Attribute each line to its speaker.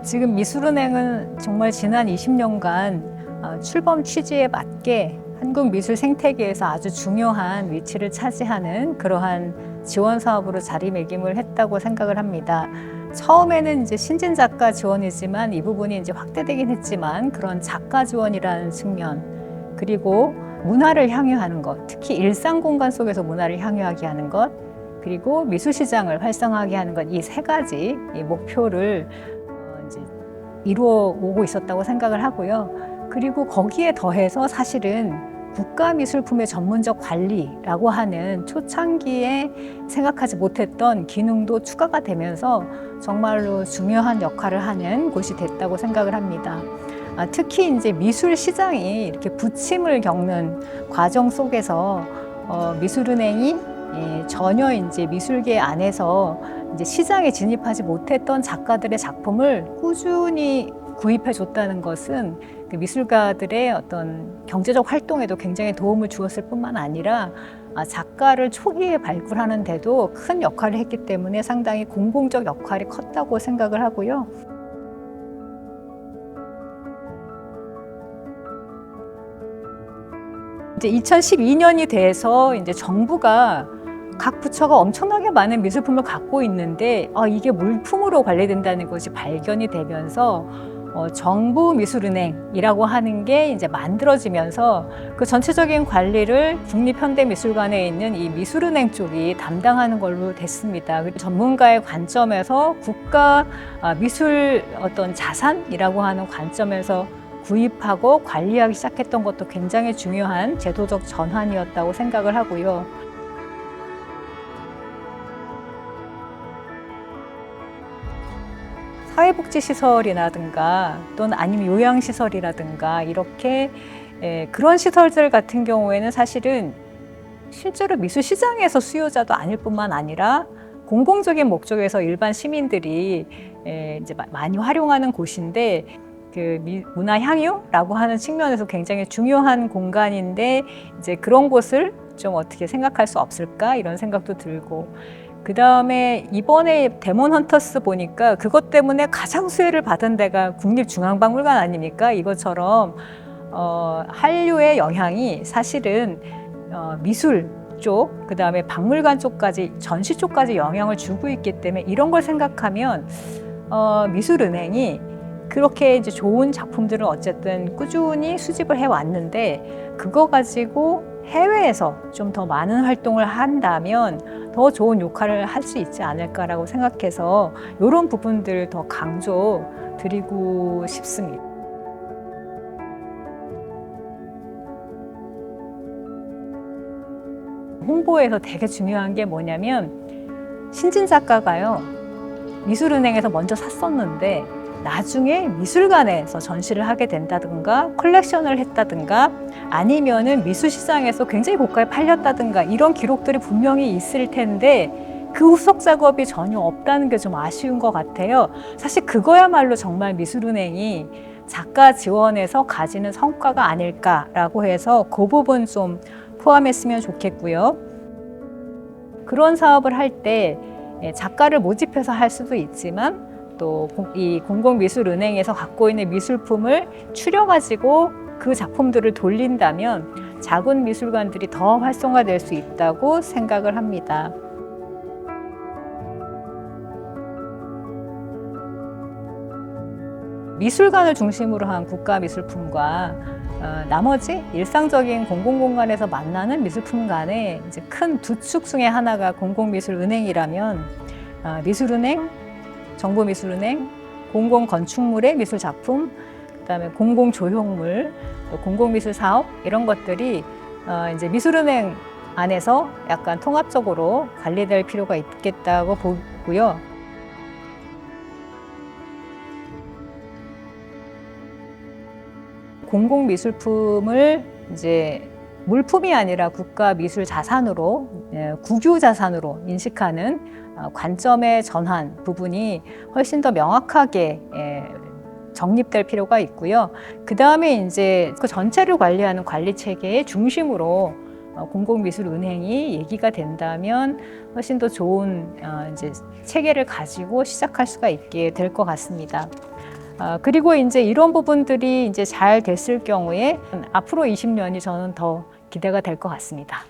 Speaker 1: 지금 미술은행은 정말 지난 20년간 출범 취지에 맞게 한국 미술 생태계에서 아주 중요한 위치를 차지하는 그러한 지원 사업으로 자리매김을 했다고 생각을 합니다. 처음에는 이제 신진 작가 지원이지만 이 부분이 이제 확대되긴 했지만 그런 작가 지원이라는 측면, 그리고 문화를 향유하는 것, 특히 일상 공간 속에서 문화를 향유하게 하는 것, 그리고 미술 시장을 활성화하게 하는 것, 이 세 가지 이 목표를 이제 이루어 오고 있었다고 생각을 하고요. 그리고 거기에 더해서 사실은 국가미술품의 전문적 관리라고 하는 초창기에 생각하지 못했던 기능도 추가가 되면서 정말로 중요한 역할을 하는 곳이 됐다고 생각을 합니다. 특히 이제 미술 시장이 이렇게 부침을 겪는 과정 속에서 미술은행이 전혀 이제 미술계 안에서 이제 시장에 진입하지 못했던 작가들의 작품을 꾸준히 구입해 줬다는 것은 그 미술가들의 어떤 경제적 활동에도 굉장히 도움을 주었을 뿐만 아니라 작가를 초기에 발굴하는 데도 큰 역할을 했기 때문에 상당히 공공적 역할이 컸다고 생각을 하고요. 이제 2012년이 돼서 이제 정부가 각 부처가 엄청나게 많은 미술품을 갖고 있는데 이게 물품으로 관리된다는 것이 발견이 되면서 정부미술은행이라고 하는 게 이제 만들어지면서 그 전체적인 관리를 국립현대미술관에 있는 이 미술은행 쪽이 담당하는 걸로 됐습니다. 전문가의 관점에서 국가 미술 어떤 자산이라고 하는 관점에서 구입하고 관리하기 시작했던 것도 굉장히 중요한 제도적 전환이었다고 생각을 하고요. 사회복지시설이라든가 또는 아니면 요양시설이라든가 이렇게 그런 시설들 같은 경우에는 사실은 실제로 미술시장에서 수요자도 아닐 뿐만 아니라 공공적인 목적에서 일반 시민들이 이제 많이 활용하는 곳인데 그 문화 향유라고 하는 측면에서 굉장히 중요한 공간인데 이제 그런 곳을 좀 어떻게 생각할 수 없을까 이런 생각도 들고, 그 다음에 이번에 데몬 헌터스 보니까 그것 때문에 가장 수혜를 받은 데가 국립중앙박물관 아닙니까? 이것처럼 한류의 영향이 사실은 미술 쪽, 그 다음에 박물관 쪽까지, 전시 쪽까지 영향을 주고 있기 때문에 이런 걸 생각하면 미술은행이 그렇게 이제 좋은 작품들을 어쨌든 꾸준히 수집을 해왔는데 그거 가지고 해외에서 좀 더 많은 활동을 한다면 더 좋은 역할을 할 수 있지 않을까라고 생각해서 이런 부분들을 더 강조 드리고 싶습니다. 홍보에서 되게 중요한 게 뭐냐면 신진 작가가요, 미술은행에서 먼저 샀었는데 나중에 미술관에서 전시를 하게 된다든가 컬렉션을 했다든가 아니면은 미술시장에서 굉장히 고가에 팔렸다든가 이런 기록들이 분명히 있을 텐데 그 후속 작업이 전혀 없다는 게 좀 아쉬운 것 같아요. 사실 그거야말로 정말 미술은행이 작가 지원에서 가지는 성과가 아닐까라고 해서 그 부분 좀 포함했으면 좋겠고요. 그런 사업을 할 때 작가를 모집해서 할 수도 있지만 또 이 공공미술은행에서 갖고 있는 미술품을 추려가지고 그 작품들을 돌린다면 작은 미술관들이 더 활성화될 수 있다고 생각을 합니다. 미술관을 중심으로 한 국가미술품과 나머지 일상적인 공공공간에서 만나는 미술품 간의 이제 큰 두 축 중에 하나가 공공미술은행이라면 미술은행, 정부미술은행, 공공건축물의 미술작품, 그다음에 공공조형물, 또 공공미술사업 이런 것들이 이제 미술은행 안에서 약간 통합적으로 관리될 필요가 있겠다고 보고요. 공공미술품을 이제 물품이 아니라 국가미술자산으로, 국유자산으로 인식하는 관점의 전환 부분이 훨씬 더 명확하게 정립될 필요가 있고요. 그 다음에 이제 그 전체를 관리하는 관리 체계의 중심으로 공공미술은행이 얘기가 된다면 훨씬 더 좋은 이제 체계를 가지고 시작할 수가 있게 될 것 같습니다. 그리고 이제 이런 부분들이 이제 잘 됐을 경우에 앞으로 20년이 저는 더 기대가 될 것 같습니다.